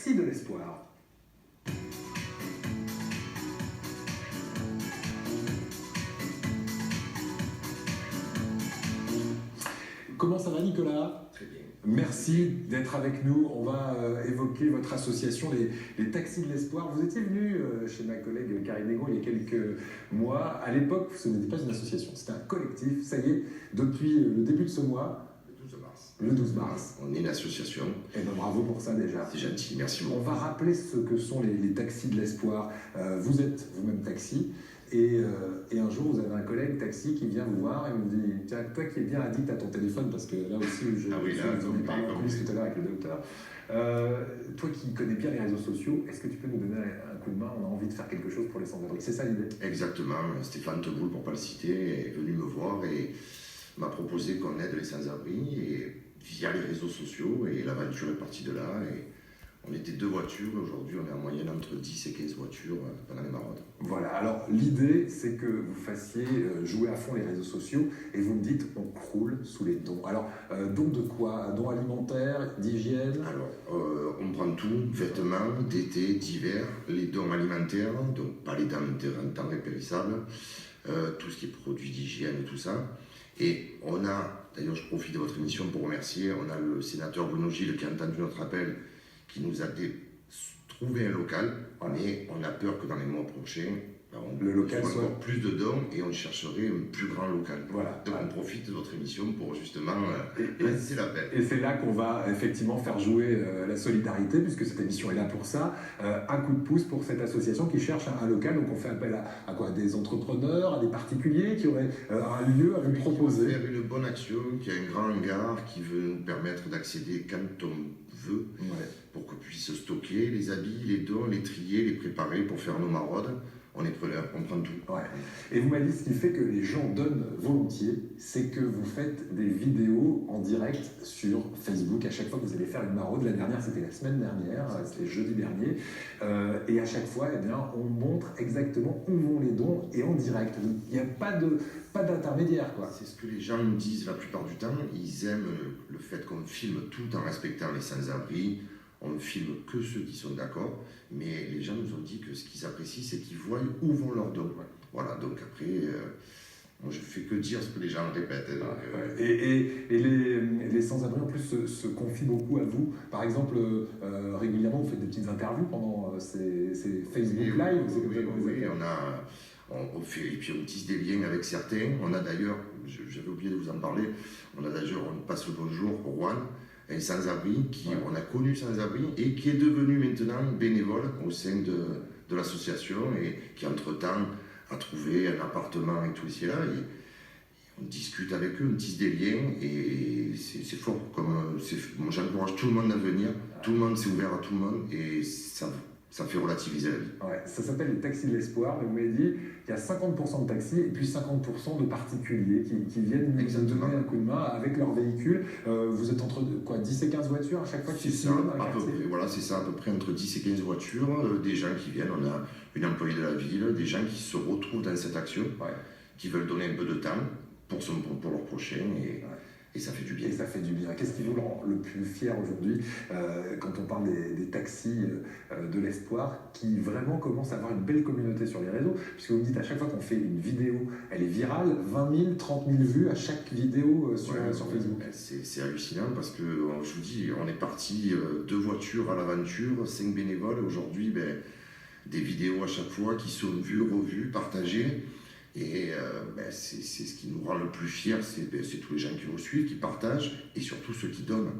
taxis de l'espoir. Comment ça va, Nicolas? Très bien. Merci d'être avec nous. On va évoquer votre association, les Taxis de l'Espoir. Vous étiez venu chez ma collègue Karine Negron il y a quelques mois. À l'époque, ce n'était pas une association, c'était un collectif. Ça y est, depuis le début de ce mois, Le 12 mars. le 12 mars. On est une association. Eh ben, bravo pour ça déjà. C'est gentil, merci On beaucoup. va rappeler ce que sont les Taxis de l'Espoir. Vous êtes vous-même taxi. Et un jour, vous avez un collègue taxi qui vient vous voir et vous dit « Tiens, toi qui es bien addict à ton téléphone, parce que là aussi, je vous en ai parlé en coulisses tout à l'heure avec le docteur, toi qui connais bien les réseaux sociaux, est-ce que tu peux nous donner un coup de main? On a envie de faire quelque chose pour les sans-abri. » C'est ça l'idée? Exactement. Stéphane Teboul, pour ne pas le citer, est venu me voir et m'a proposé qu'on aide les sans-abri et via les réseaux sociaux. Et l'aventure est partie de là. Et on était 2 voitures. Aujourd'hui, on est en moyenne entre 10 et 15 voitures pendant les maraudes. Voilà, alors l'idée c'est que vous fassiez jouer à fond les réseaux sociaux et vous me dites on croule sous les dons. Alors, dons de quoi? Dons alimentaires, d'hygiène? Alors, on prend tout, vêtements, d'été, d'hiver, les dons alimentaires, donc pas les denrées périssables, tout ce qui est produits d'hygiène et tout ça. Et on a, d'ailleurs je profite de votre émission pour remercier, on a le sénateur Bruno Gilles qui a entendu notre appel, qui nous a trouvé un local, mais on a peur que dans les mois prochains, on le local soit encore plus de dons et on chercherait un plus grand local. Voilà. Donc on profite de votre émission pour justement lancer l'appel. Et c'est là qu'on va effectivement faire jouer la solidarité, puisque cette émission est là pour ça. Un coup de pouce pour cette association qui cherche un local. Donc on fait appel à quoi? Des entrepreneurs, à des particuliers qui auraient un lieu à vous proposer. Faire une bonne action, qui a un grand hangar qui veut nous permettre d'accéder quand on veut, pour qu'on puisse stocker les habits, les dons, les trier, les préparer pour faire nos maraudes. On est preneur, on prend tout. Ouais. Et vous m'avez dit ce qui fait que les gens donnent volontiers, c'est que vous faites des vidéos en direct sur Facebook. À chaque fois que vous allez faire une maraude, la dernière c'était la semaine dernière, c'était jeudi dernier, et à chaque fois, eh bien, on montre exactement où vont les dons et en direct. Il n'y a pas d'intermédiaire, quoi. C'est ce que les gens nous disent la plupart du temps. Ils aiment le fait qu'on filme tout en respectant les sans-abri. On ne filme que ceux qui sont d'accord, mais les gens nous ont dit que ce qu'ils apprécient, c'est qu'ils voient où vont leurs dons. Voilà, donc après, moi je fais que dire ce que les gens répètent. Et les sans-abri en plus se confient beaucoup à vous. Par exemple, régulièrement, vous faites des petites interviews pendant ces Facebook Live. Oui, on fait, et puis on tisse des liens avec certains. On a d'ailleurs, j'avais oublié de vous en parler, on passe le bonjour au Juan, un sans-abri on a connu sans-abri et qui est devenu maintenant bénévole au sein de l'association et qui entre-temps a trouvé un appartement et tout ici et là. Et on discute avec eux, on tisse des liens et c'est fort. Moi j'encourage tout le monde à venir, tout le monde s'est ouvert à tout le monde et ça fait relativiser la vie. Ouais, ça s'appelle les Taxis de l'Espoir, mais vous m'avez dit qu'il y a 50% de taxis et puis 50% de particuliers qui viennent nous donner un coup de main avec leur véhicule. Vous êtes entre 10 et 15 voitures à chaque fois C'est ça, voilà, c'est ça, à peu près entre 10 et 15 voitures, des gens qui viennent, on a une employée de la ville, des gens qui se retrouvent dans cette action, qui veulent donner un peu de temps pour leur prochain et ça fait du bien. Et ça fait du bien. Qu'est-ce qui vous rend le plus fier aujourd'hui quand on parle des taxis de l'espoir qui vraiment commencent à avoir une belle communauté sur les réseaux? Puisque vous me dites à chaque fois qu'on fait une vidéo, elle est virale, 20 000, 30 000 vues à chaque vidéo sur Facebook. C'est hallucinant parce que, je vous dis, on est parti 2 voitures à l'aventure, 5 bénévoles. Aujourd'hui, des vidéos à chaque fois qui sont vues, revues, partagées. Et c'est ce qui nous rend le plus fiers, c'est tous les gens qui nous suivent, qui partagent, et surtout ceux qui donnent.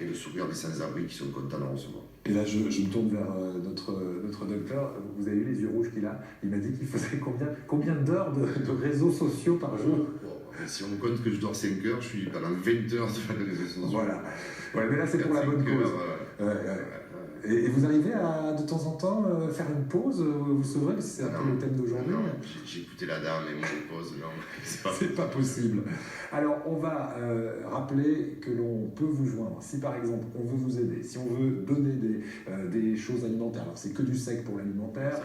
Et le sourire des sans-abri qui sont contents d'en recevoir. Et là, je me tourne vers notre docteur. Vous avez vu les yeux rouges qu'il a? Il m'a dit qu'il faisait combien d'heures de réseaux sociaux par jour? Si on compte que je dors 5 heures, je suis pendant 20 heures sur les réseaux sociaux. Voilà. Ouais, mais là, c'est pour la bonne cause. Et vous arrivez à, de temps en temps, faire une pause, vous sauverez, parce que c'est un peu le thème d'aujourd'hui. Non, j'ai écouté la dame, mais moi, les pauses, non, c'est pas possible. Alors, on va rappeler que l'on peut vous joindre. Si, par exemple, on veut vous aider, si on veut donner des choses alimentaires, alors c'est que du sec pour l'alimentaire,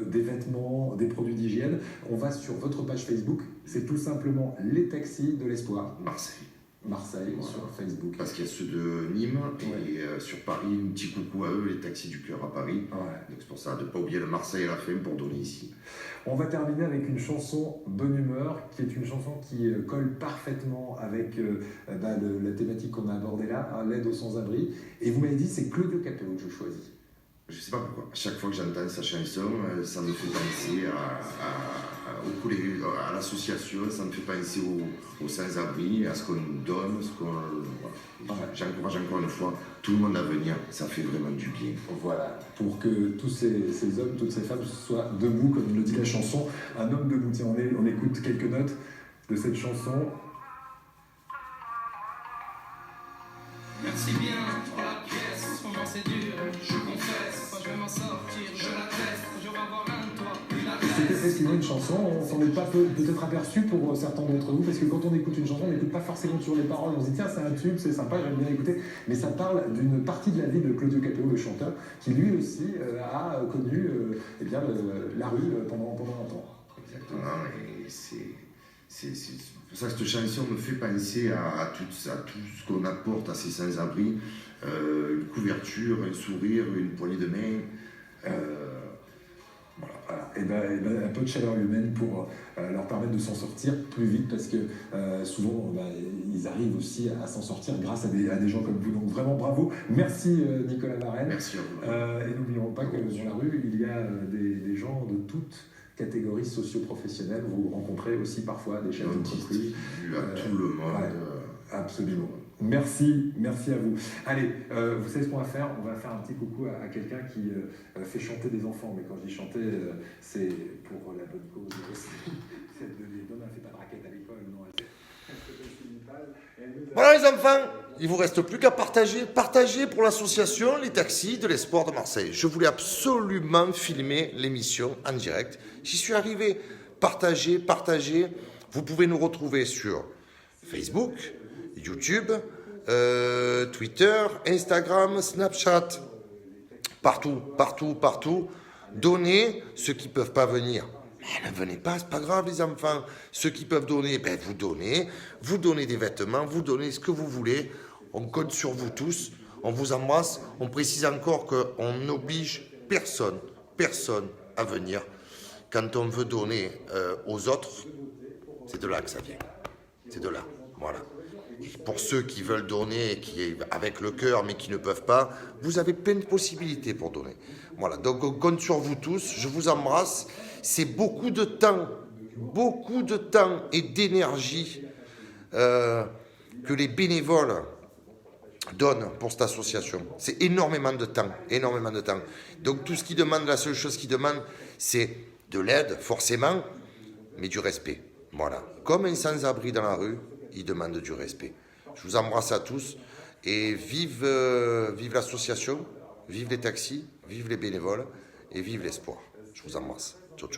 des vêtements, des produits d'hygiène, on va sur votre page Facebook, c'est tout simplement les Taxis de l'Espoir. Marseille. Marseille sur Facebook. Parce qu'il y a ceux de Nîmes et sur Paris, un petit coucou à eux, les taxis du cœur à Paris. Donc c'est pour ça de ne pas oublier le Marseille à la fin pour donner ici. On va terminer avec une chanson Bonne Humeur, qui est une chanson qui colle parfaitement avec la thématique qu'on a abordée là, l'aide aux sans-abri. Et vous m'avez dit, c'est Claudio Capéo que je choisis. Je sais pas pourquoi. À chaque fois que j'entends sa chanson, ça me fait penser à l'association, ça me fait penser aux sans-abri, à ce qu'on nous donne, J'encourage encore une fois tout le monde à venir, ça fait vraiment du bien. Voilà, pour que tous ces hommes, toutes ces femmes soient debout, comme le dit la chanson, un homme debout. Tiens, on écoute quelques notes de cette chanson. Merci bien pour la pièce, en ce moment c'est dur, je confesse, moi je vais m'en sortir, je l'atteste, je vais avoir un toit, c'est effectivement une chanson, on s'en est pas peut-être aperçu pour certains d'entre vous, parce que quand on écoute une chanson, on n'écoute pas forcément sur les paroles, on se dit tiens c'est un tube, c'est sympa, j'aime bien écouter, mais ça parle d'une partie de la vie de Claudio Capéo, le chanteur, qui lui aussi a connu la rue pendant un temps. Exactement, et c'est pour ça que cette chanson me fait penser à tout ce qu'on apporte à ces sans-abri, une couverture, un sourire, une poignée de main. Voilà. Et un peu de chaleur humaine pour leur permettre de s'en sortir plus vite, parce que souvent ils arrivent aussi à s'en sortir grâce à des gens comme vous. Donc vraiment bravo. Merci Nicolas Varenne. Merci à vous. Et n'oublions pas que dans la rue, il y a des gens de toutes catégories socio-professionnelles. Vous rencontrez aussi parfois des chefs d'entreprise. À tout le monde. Absolument. Merci à vous. Allez, vous savez ce qu'on va faire? On va faire un petit coucou à quelqu'un qui fait chanter des enfants. Mais quand je dis chanter, c'est pour la bonne cause aussi. Non, elle ne fait pas de raquette à l'école, non. Voilà les enfants, il ne vous reste plus qu'à partager. Partagez pour l'association Les Taxis de l'Espoir de Marseille. Je voulais absolument filmer l'émission en direct. J'y suis arrivé. Partagez. Vous pouvez nous retrouver sur Facebook, YouTube, Twitter, Instagram, Snapchat, partout. Donnez ceux qui ne peuvent pas venir. Mais ne venez pas, c'est pas grave les enfants. Ceux qui peuvent donner, vous donnez des vêtements, vous donnez ce que vous voulez. On compte sur vous tous, on vous embrasse. On précise encore qu'on n'oblige personne à venir. Quand on veut donner aux autres, c'est de là que ça vient. C'est de là, voilà. Et pour ceux qui veulent donner, avec le cœur, mais qui ne peuvent pas, vous avez plein de possibilités pour donner. Voilà, donc on compte sur vous tous, je vous embrasse. C'est beaucoup de temps et d'énergie que les bénévoles donnent pour cette association. C'est énormément de temps. Donc tout ce qu'ils demandent, la seule chose qu'ils demandent, c'est de l'aide, forcément, mais du respect. Voilà, comme un sans-abri dans la rue, il demande du respect. Je vous embrasse à tous et vive l'association, vive les taxis, vive les bénévoles et vive l'espoir. Je vous embrasse. Ciao.